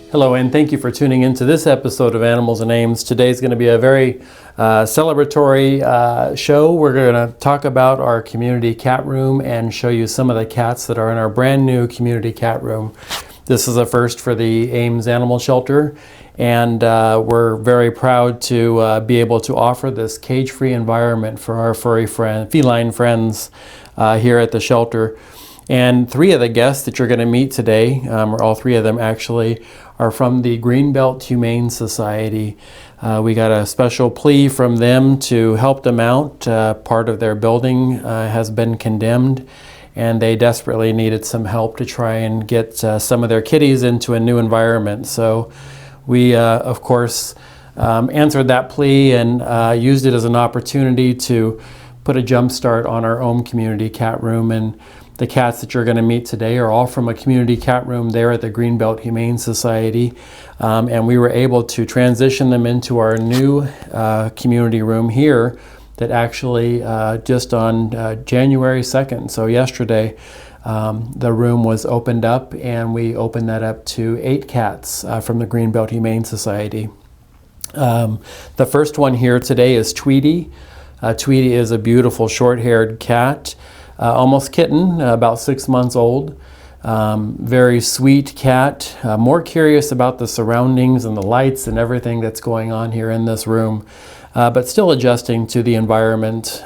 Hello, and thank you for tuning into this episode of Animals and Ames. Today's going to be a very celebratory show. We're going to talk about our community cat room and show you some of the cats that are in our brand new community cat room. This is a first for the Ames Animal Shelter, and we're very proud to be able to offer this cage-free environment for our feline friends here at the shelter. And three of the guests that you're going to meet today, or all three of them actually, are from the Greenbelt Humane Society. We got a special plea from them to help them out. Part of their building has been condemned, and they desperately needed some help to try and get some of their kitties into a new environment. So we, of course, answered that plea and used it as an opportunity to put a jump start on our own community cat room. And the cats that you're going to meet today are all from a community cat room there at the Greenbelt Humane Society. And we were able to transition them into our new community room here that actually just on January 2nd, so yesterday, the room was opened up, and we opened that up to 8 cats from the Greenbelt Humane Society. The first one here today is Tweety. Tweety is a beautiful short-haired cat. Almost kitten, about 6 months old. Very sweet cat, more curious about the surroundings and the lights and everything that's going on here in this room, but still adjusting to the environment.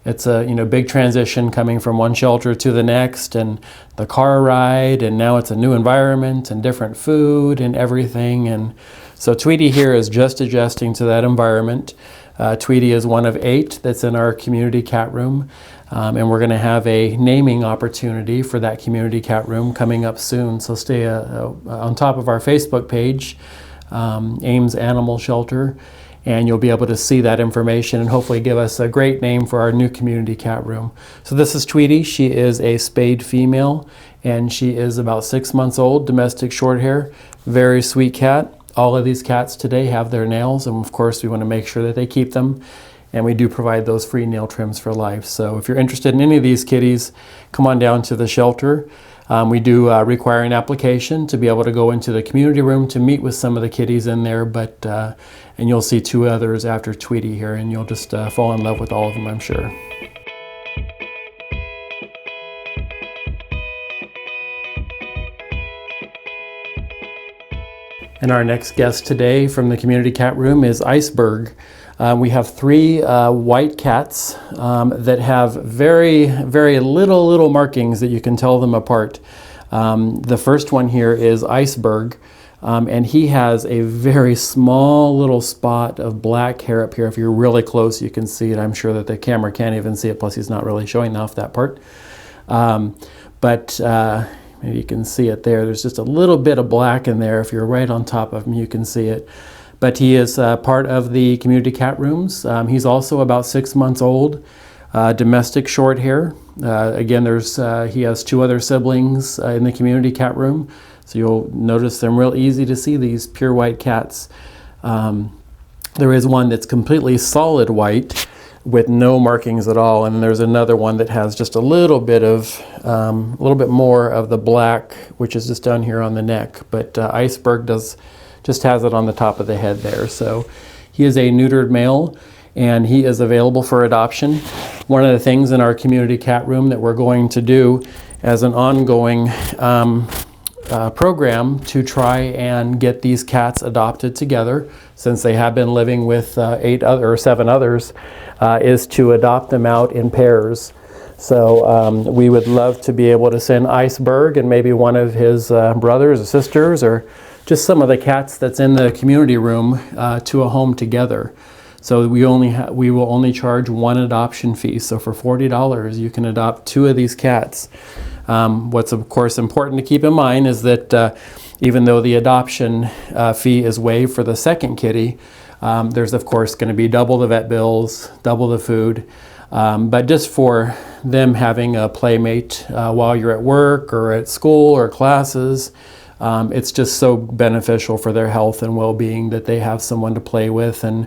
It's a big transition coming from one shelter to the next, and the car ride, and now it's a new environment and different food and everything. And so Tweety here is just adjusting to that environment. Tweety is one of 8 that's in our community cat room. And we're going to have a naming opportunity for that community cat room coming up soon. So stay on top of our Facebook page, Ames Animal Shelter, and you'll be able to see that information and hopefully give us a great name for our new community cat room. So this is Tweety. She is a spayed female, and she is about 6 months old, domestic short hair, very sweet cat. All of these cats today have their nails, and of course we want to make sure that they keep them. And we do provide those free nail trims for life. So if you're interested in any of these kitties, come on down to the shelter. We do require an application to be able to go into the community room to meet with some of the kitties in there. And you'll see 2 others after Tweety here, and you'll just fall in love with all of them, I'm sure. And our next guest today from the community cat room is Iceberg. We have 3 white cats that have very, very little markings that you can tell them apart. The first one here is Iceberg, and he has a very small little spot of black hair up here. If you're really close, you can see it. I'm sure that the camera can't even see it, plus he's not really showing off that part. Maybe you can see it there. There's just a little bit of black in there. If you're right on top of him, you can see it. But he is part of the community cat rooms. He's also about 6 months old, domestic short hair. Again, he has 2 other siblings in the community cat room. So you'll notice them real easy to see, these pure white cats. There is one that's completely solid white with no markings at all. And there's another one that has just a little bit more of the black, which is just down here on the neck. But Iceberg just has it on the top of the head there. So he is a neutered male, and he is available for adoption. One of the things in our community cat room that we're going to do as an ongoing program to try and get these cats adopted together, since they have been living with 7 others, is to adopt them out in pairs. So we would love to be able to send Iceberg and maybe one of his brothers or sisters, or just some of the cats that's in the community room to a home together. So we will only charge 1 adoption fee. So for $40, you can adopt 2 of these cats. What's of course important to keep in mind is that even though the adoption fee is waived for the second kitty, there's of course going to be double the vet bills, double the food. But just for them having a playmate while you're at work or at school or classes, it's just so beneficial for their health and well-being that they have someone to play with and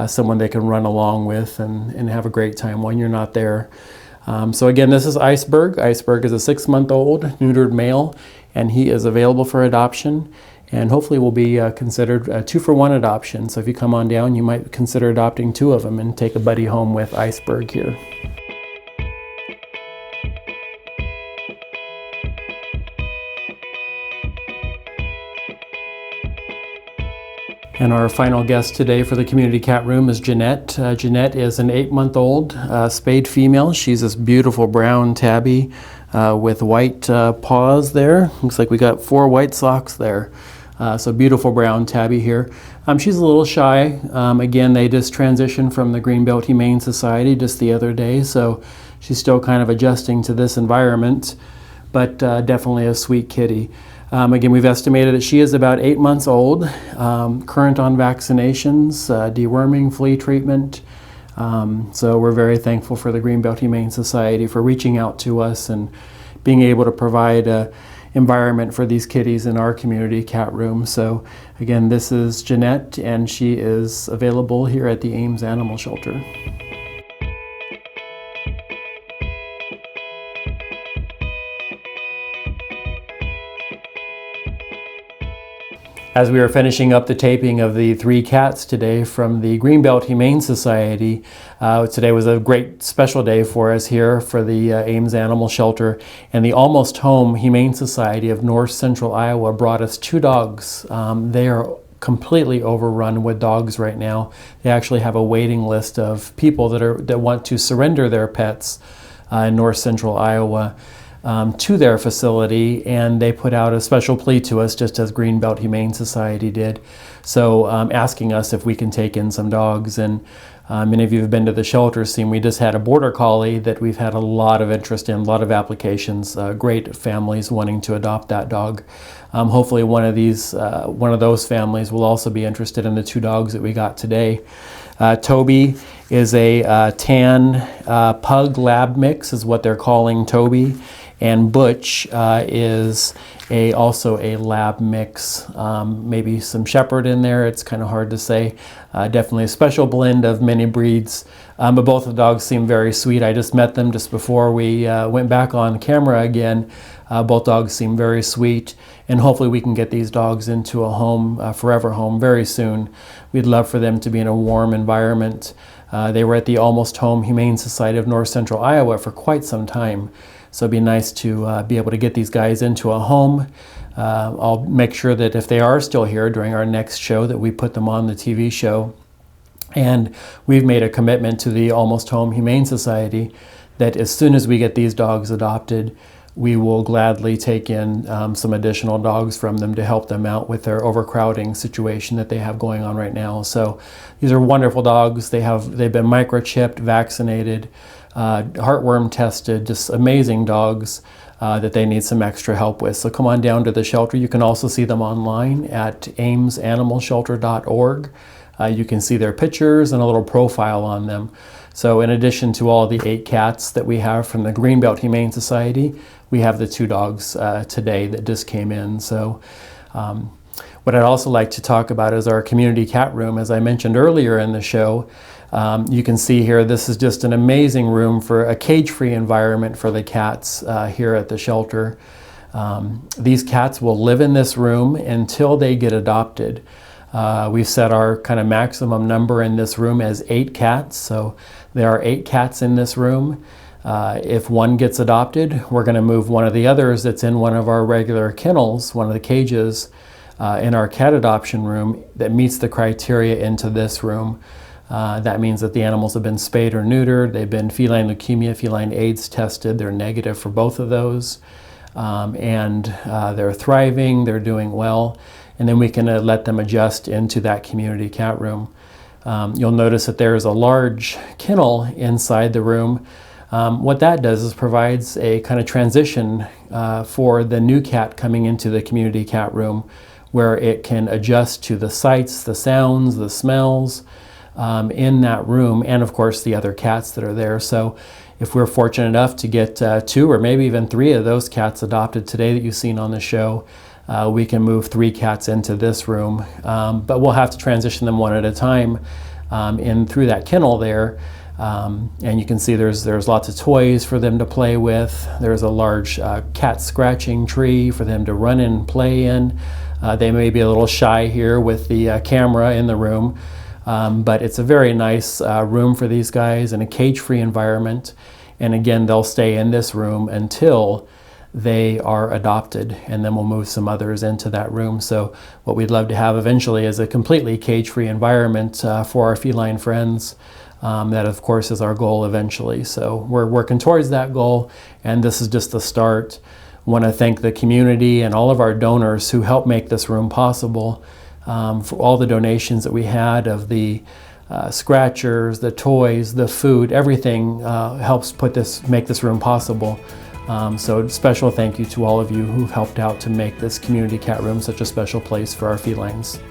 someone they can run along with and have a great time when you're not there. So again, this is Iceberg. Iceberg is a 6-month-old neutered male, and he is available for adoption. and hopefully will be considered a 2-for-1 adoption. So if you come on down, you might consider adopting 2 of them and take a buddy home with Iceberg here. And our final guest today for the community cat room is Jeanette. Jeanette is an 8-month-old spayed female. She's this beautiful brown tabby with white paws there. Looks like we got 4 white socks there. So beautiful brown tabby here. She's a little shy. Again, they just transitioned from the Greenbelt Humane Society just the other day, so she's still kind of adjusting to this environment, but definitely a sweet kitty. Again, we've estimated that she is about 8 months old, current on vaccinations, deworming, flea treatment. So we're very thankful for the Greenbelt Humane Society for reaching out to us and being able to provide an environment for these kitties in our community cat room. So again, this is Jeanette, and she is available here at the Ames Animal Shelter. As we are finishing up the taping of the 3 cats today from the Greenbelt Humane Society, today was a great special day for us here for the Ames Animal Shelter, and the Almost Home Humane Society of North Central Iowa brought us 2 dogs. They are completely overrun with dogs right now. They actually have a waiting list of people that want to surrender their pets in North Central Iowa. To their facility, and they put out a special plea to us, just as Greenbelt Humane Society did, so asking us if we can take in some dogs. And many of you have been to the shelter, seen we just had a border collie that we've had a lot of interest in, a lot of applications, great families wanting to adopt that dog. Hopefully one of those families will also be interested in the 2 dogs that we got today. Toby is a tan pug lab mix, is what they're calling Toby. And Butch is also a lab mix, maybe some shepherd in there. It's kind of hard to say. Definitely a special blend of many breeds, but both the dogs seem very sweet. I just met them just before we went back on camera again. Both dogs seem very sweet, and hopefully we can get these dogs into a home, forever home, very soon. We'd love for them to be in a warm environment. They were at the Almost Home Humane Society of North Central Iowa for quite some time. So it'd be nice to be able to get these guys into a home. I'll make sure that if they are still here during our next show, that we put them on the TV show. And we've made a commitment to the Almost Home Humane Society that as soon as we get these dogs adopted, we will gladly take in some additional dogs from them to help them out with their overcrowding situation that they have going on right now. So these are wonderful dogs. They've been microchipped, vaccinated, heartworm tested, just amazing dogs that they need some extra help with. So come on down to the shelter. You can also see them online at amesanimalshelter.org. You can see their pictures and a little profile on them. So in addition to all the 8 cats that we have from the Greenbelt Humane Society, we have the 2 dogs today that just came in. So what I'd also like to talk about is our community cat room. As I mentioned earlier in the show, you can see here, this is just an amazing room for a cage-free environment for the cats here at the shelter. These cats will live in this room until they get adopted. We've set our kind of maximum number in this room as 8 cats, so there are 8 cats in this room. If one gets adopted, we're going to move one of the others that's in one of our regular kennels, one of the cages in our cat adoption room that meets the criteria, into this room. That means that the animals have been spayed or neutered, they've been feline leukemia, feline AIDS tested, they're negative for both of those, and they're thriving, they're doing well, and then we can let them adjust into that community cat room. You'll notice that there is a large kennel inside the room. What that does is provides a kind of transition for the new cat coming into the community cat room, where it can adjust to the sights, the sounds, the smells, in that room, and of course the other cats that are there. So if we're fortunate enough to get 2 or maybe even 3 of those cats adopted today that you've seen on the show, we can move 3 cats into this room, but we'll have to transition them one at a time in through that kennel there. And you can see there's lots of toys for them to play with. There's a large cat scratching tree for them to run and play in. They may be a little shy here with the camera in the room, but it's a very nice room for these guys in a cage-free environment. And again, they'll stay in this room until they are adopted, and then we'll move some others into that room. So what we'd love to have eventually is a completely cage-free environment for our feline friends. That, of course, is our goal eventually. So we're working towards that goal, and this is just the start. I want to thank the community and all of our donors who helped make this room possible, for all the donations that we had of the scratchers, the toys, the food, everything helps make this room possible. So special thank you to all of you who've helped out to make this community cat room such a special place for our felines.